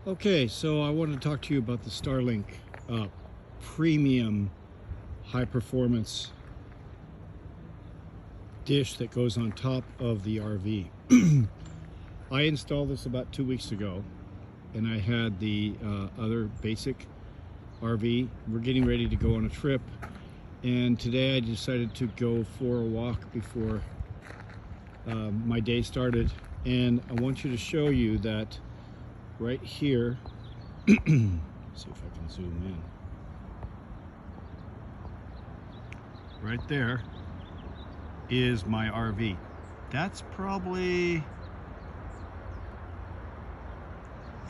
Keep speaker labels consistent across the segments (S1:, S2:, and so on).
S1: Okay, so I wanted to talk to you about the Starlink premium high performance dish that goes on top of the RV. I installed this about 2 weeks ago, and I had the other basic RV. We're getting ready to go on a trip, and today I decided to go for a walk before my day started, and I want you to show you that right here. See if I can zoom in. Right there is my RV. That's probably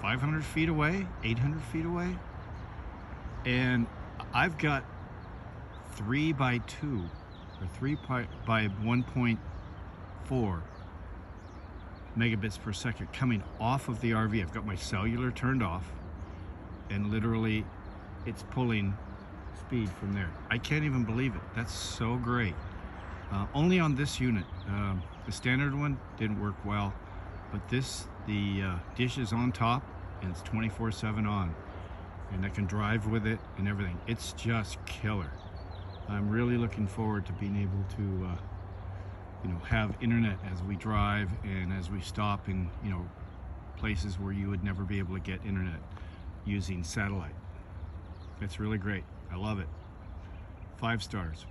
S1: 500 feet away, 800 feet away. And I've got 3 by 2 or 3 by 1.4 megabits per second coming off of the RV. I've got my cellular turned off, and literally it's pulling speed from there. I can't even believe it. That's so great. Only on this unit. The standard one didn't work well, but the dish is on top, and it's 24/7 on, and I can drive with it and everything. It's just killer. I'm really looking forward to being able to have internet as we drive and as we stop in places where you would never be able to get internet using satellite. It's really great. I love it. 5 stars.